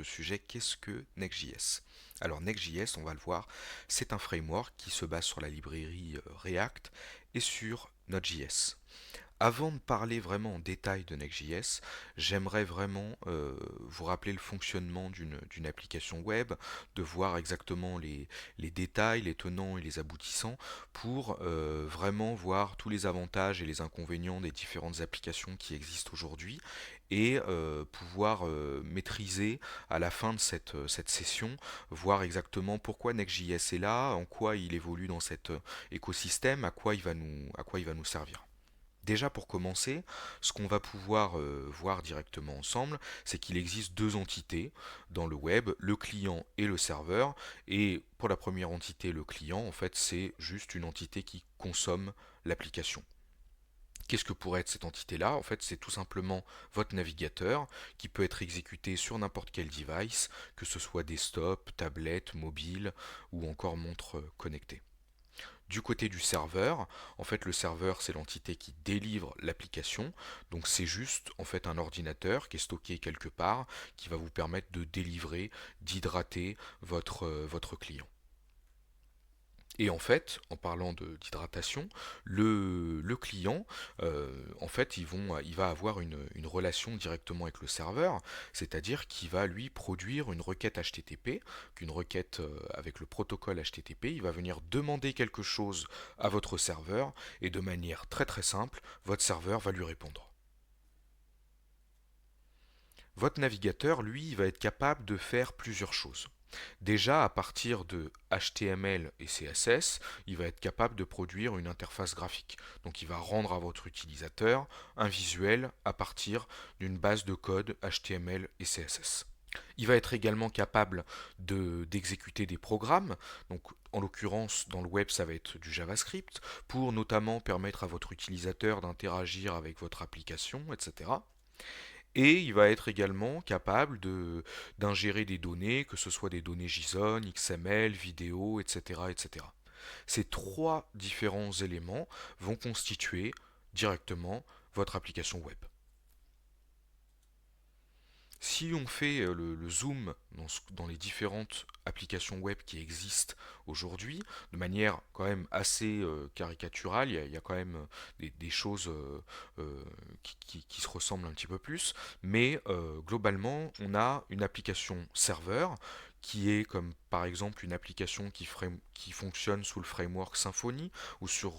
sujet, qu'est-ce que Next.js? Alors Next.js, on va le voir, c'est un framework qui se base sur la librairie React et sur Node.js. Avant de parler vraiment en détail de Next.js, j'aimerais vraiment vous rappeler le fonctionnement d'une application web, de voir exactement les détails, les tenants et les aboutissants pour vraiment voir tous les avantages et les inconvénients des différentes applications qui existent aujourd'hui et pouvoir maîtriser à la fin de cette session, voir exactement pourquoi Next.js est là, en quoi il évolue dans cet écosystème, à quoi il va nous servir. Déjà pour commencer, ce qu'on va pouvoir voir directement ensemble, c'est qu'il existe deux entités dans le web, le client et le serveur. Et pour la première entité, le client, en fait, c'est juste une entité qui consomme l'application. Qu'est-ce que pourrait être cette entité-là? En fait, c'est tout simplement votre navigateur qui peut être exécuté sur n'importe quel device, que ce soit desktop, tablette, mobile ou encore montre connectée. Du côté du serveur, en fait le serveur c'est l'entité qui délivre l'application, donc c'est juste en fait un ordinateur qui est stocké quelque part qui va vous permettre de délivrer, d'hydrater votre client. Et en fait, en parlant d'hydratation, le client, en fait, il va avoir une relation directement avec le serveur, c'est-à-dire qu'il va lui produire une requête HTTP, qu'une requête avec le protocole HTTP, il va venir demander quelque chose à votre serveur, et de manière très très simple, votre serveur va lui répondre. Votre navigateur, lui, va être capable de faire plusieurs choses. Déjà, à partir de HTML et CSS, il va être capable de produire une interface graphique. Donc il va rendre à votre utilisateur un visuel à partir d'une base de code HTML et CSS. Il va être également capable d'exécuter des programmes, donc en l'occurrence dans le web ça va être du JavaScript, pour notamment permettre à votre utilisateur d'interagir avec votre application, etc. Et il va être également capable d'ingérer des données, que ce soit des données JSON, XML, vidéo, etc., etc. Ces trois différents éléments vont constituer directement votre application web. Si on fait le zoom dans les différentes applications web qui existent aujourd'hui, de manière quand même assez caricaturale, il y a quand même des choses qui se ressemblent un petit peu plus, mais globalement, on a une application serveur qui est comme par exemple une application qui fonctionne sous le framework Symfony ou sous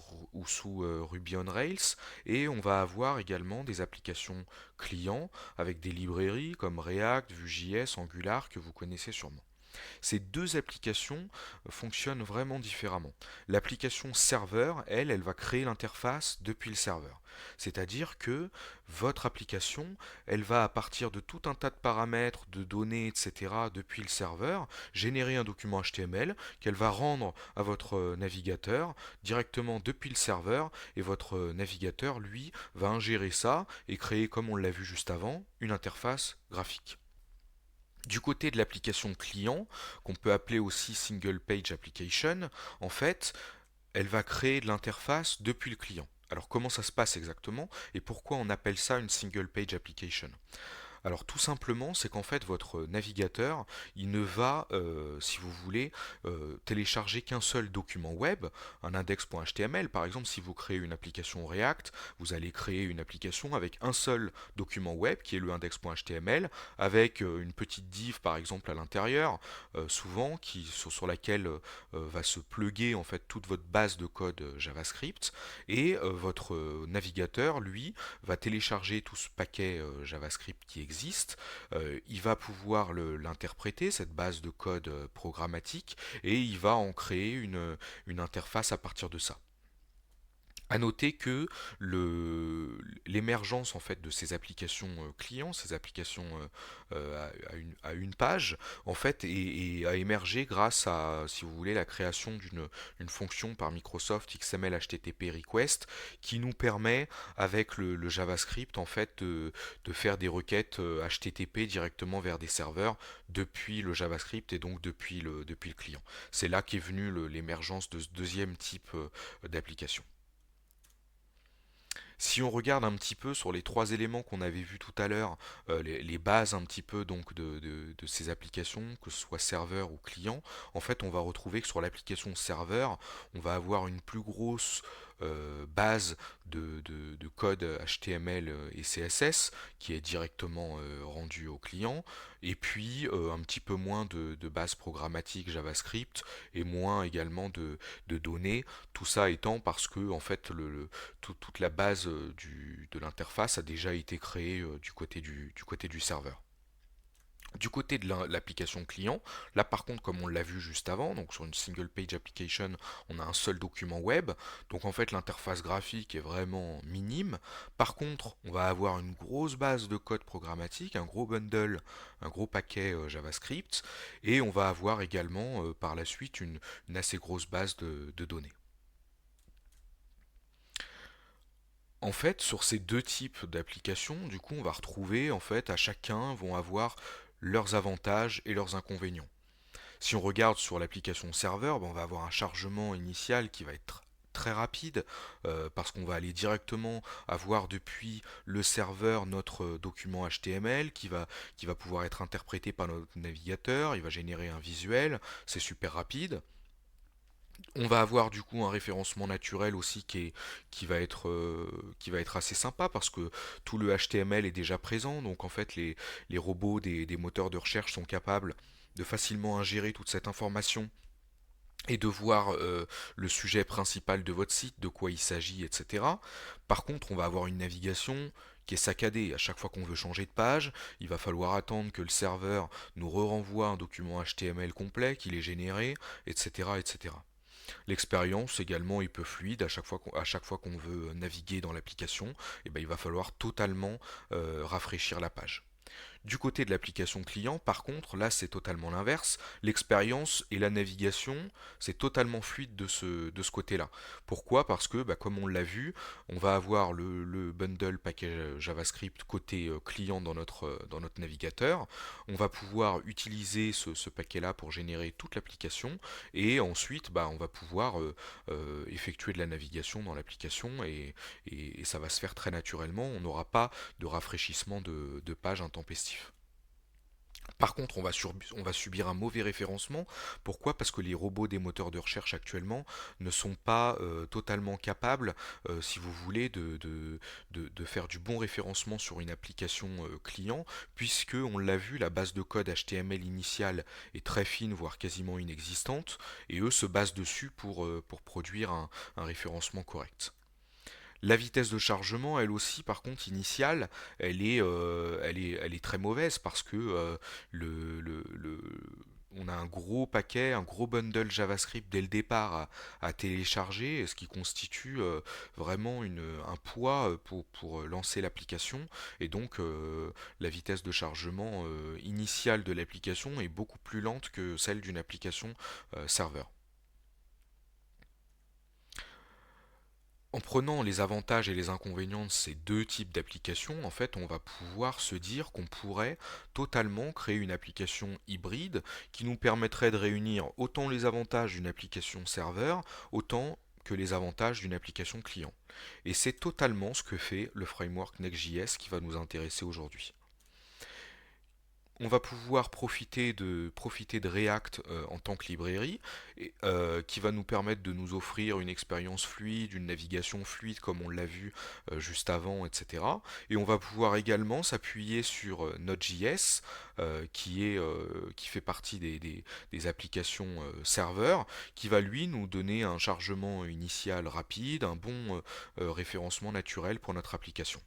Ruby on Rails, et on va avoir également des applications clients avec des librairies comme React, Vue.js, Angular que vous connaissez sûrement. Ces deux applications fonctionnent vraiment différemment. L'application serveur, elle va créer l'interface depuis le serveur. C'est-à-dire que votre application, elle va à partir de tout un tas de paramètres, de données, etc. depuis le serveur, générer un document HTML qu'elle va rendre à votre navigateur directement depuis le serveur, et votre navigateur, lui, va ingérer ça et créer, comme on l'a vu juste avant, une interface graphique. Du côté de l'application client, qu'on peut appeler aussi Single Page Application, en fait, elle va créer de l'interface depuis le client. Alors comment ça se passe exactement et pourquoi on appelle ça une Single Page Application? Alors tout simplement, c'est qu'en fait votre navigateur, il ne va, si vous voulez, télécharger qu'un seul document web, un index.html. Par exemple, si vous créez une application React, vous allez créer une application avec un seul document web qui est le index.html, avec une petite div par exemple à l'intérieur, souvent sur laquelle va se plugger en fait toute votre base de code JavaScript, et votre navigateur, lui, va télécharger tout ce paquet JavaScript qui existe, il va pouvoir l'interpréter, cette base de code programmatique, et il va en créer une interface à partir de ça. À noter que l'émergence en fait de ces applications clients, ces applications à une page, en fait, a émergé grâce à, si vous voulez, la création d'une fonction par Microsoft XML HTTP Request qui nous permet, avec le JavaScript, en fait, de faire des requêtes HTTP directement vers des serveurs depuis le JavaScript et donc depuis le client. C'est là qu'est venue l'émergence de ce deuxième type d'application. Si on regarde un petit peu sur les trois éléments qu'on avait vus tout à l'heure, les bases un petit peu donc de ces applications, que ce soit serveur ou client, en fait on va retrouver que sur l'application serveur, on va avoir une plus grosse base de code HTML et CSS qui est directement rendu au client, et puis un petit peu moins de base programmatique JavaScript et moins également de données. Tout ça étant parce que en fait toute la base de l'interface a déjà été créée du côté du serveur. Du côté de l'application client, là par contre comme on l'a vu juste avant, donc sur une single page application, on a un seul document web, donc en fait l'interface graphique est vraiment minime. Par contre, on va avoir une grosse base de code programmatique, un gros bundle, un gros paquet JavaScript, et on va avoir également par la suite une assez grosse base de données. En fait, sur ces deux types d'applications, du coup, on va retrouver, en fait, à chacun vont avoir leurs avantages et leurs inconvénients. Si on regarde sur l'application serveur, ben, on va avoir un chargement initial qui va être très rapide parce qu'on va aller directement avoir depuis le serveur notre document HTML qui va pouvoir être interprété par notre navigateur, il va générer un visuel, c'est super rapide. On va avoir du coup un référencement naturel aussi qui va être assez sympa parce que tout le HTML est déjà présent, donc en fait les robots des moteurs de recherche sont capables de facilement ingérer toute cette information et de voir le sujet principal de votre site, de quoi il s'agit, etc. Par contre, on va avoir une navigation qui est saccadée. À chaque fois qu'on veut changer de page, il va falloir attendre que le serveur nous renvoie un document HTML complet, qu'il est généré, etc., etc. L'expérience également est peu fluide à chaque fois qu'on veut naviguer dans l'application, et ben, il va falloir totalement rafraîchir la page. Du côté de l'application client, par contre, là c'est totalement l'inverse. L'expérience et la navigation, c'est totalement fluide de ce côté-là. Pourquoi? Parce que, bah, comme on l'a vu, on va avoir le bundle package JavaScript côté client dans notre navigateur. On va pouvoir utiliser ce paquet-là pour générer toute l'application et ensuite, bah, on va pouvoir effectuer de la navigation dans l'application et ça va se faire très naturellement. On n'aura pas de rafraîchissement de page intempestif. Par contre, on va subir un mauvais référencement. Pourquoi? Parce que les robots des moteurs de recherche actuellement ne sont pas totalement capables, si vous voulez, de faire du bon référencement sur une application client, puisque, on l'a vu, la base de code HTML initiale est très fine, voire quasiment inexistante, et eux se basent dessus pour produire un référencement correct. La vitesse de chargement, elle aussi, par contre, initiale, elle est très mauvaise parce que on a un gros paquet, un gros bundle JavaScript dès le départ à télécharger, ce qui constitue vraiment un poids pour lancer l'application. Et donc, la vitesse de chargement initiale de l'application est beaucoup plus lente que celle d'une application serveur. En prenant les avantages et les inconvénients de ces deux types d'applications, en fait, on va pouvoir se dire qu'on pourrait totalement créer une application hybride qui nous permettrait de réunir autant les avantages d'une application serveur, autant que les avantages d'une application client. Et c'est totalement ce que fait le framework Next.js qui va nous intéresser aujourd'hui. On va pouvoir profiter de React en tant que librairie, qui va nous permettre de nous offrir une expérience fluide, une navigation fluide comme on l'a vu juste avant, etc. Et on va pouvoir également s'appuyer sur Node.js, qui fait partie des applications serveurs, qui va lui nous donner un chargement initial rapide, un bon référencement naturel pour notre application.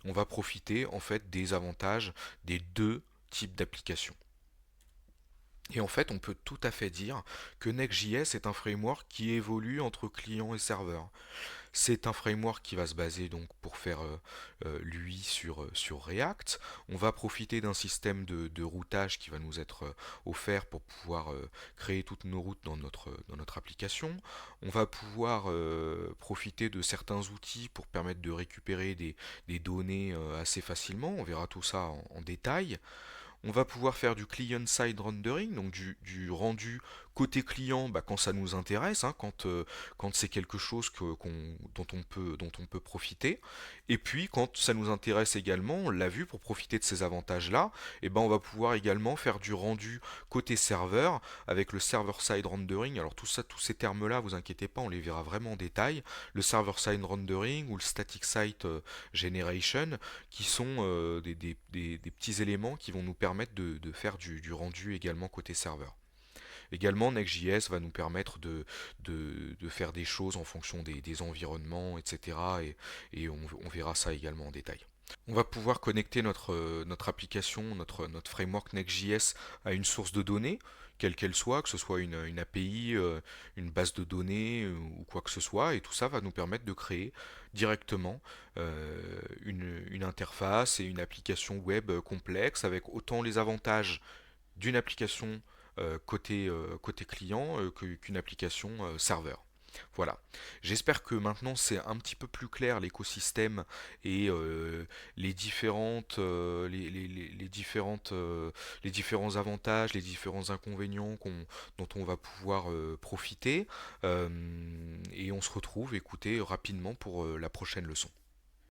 On va profiter en fait des avantages des deux types d'applications. Et en fait, on peut tout à fait dire que Next.js est un framework qui évolue entre client et serveur. C'est un framework qui va se baser donc pour faire lui sur React. On va profiter d'un système de routage qui va nous être offert pour pouvoir créer toutes nos routes dans notre application. On va pouvoir profiter de certains outils pour permettre de récupérer des données assez facilement. On verra tout ça en détail. On va pouvoir faire du client-side rendering, donc du rendu Côté client, bah, quand ça nous intéresse, hein, quand c'est quelque chose dont on peut profiter. Et puis quand ça nous intéresse également, on l'a vu, pour profiter de ces avantages-là, et ben on va pouvoir également faire du rendu côté serveur avec le server-side rendering. Alors tout ça, tous ces termes-là, vous inquiétez pas, on les verra vraiment en détail. Le server-side rendering ou le static site generation, qui sont des petits éléments qui vont nous permettre de faire du rendu également côté serveur. Également, Next.js va nous permettre de faire des choses en fonction des environnements, etc. Et on verra ça également en détail. On va pouvoir connecter notre application, notre framework Next.js à une source de données, quelle qu'elle soit, que ce soit une API, une base de données ou quoi que ce soit, et tout ça va nous permettre de créer directement une interface et une application web complexe avec autant les avantages d'une application côté client qu'une application serveur. Voilà. J'espère que maintenant c'est un petit peu plus clair l'écosystème et les différents avantages, les différents inconvénients dont on va pouvoir profiter. Et on se retrouve, écoutez, rapidement pour la prochaine leçon.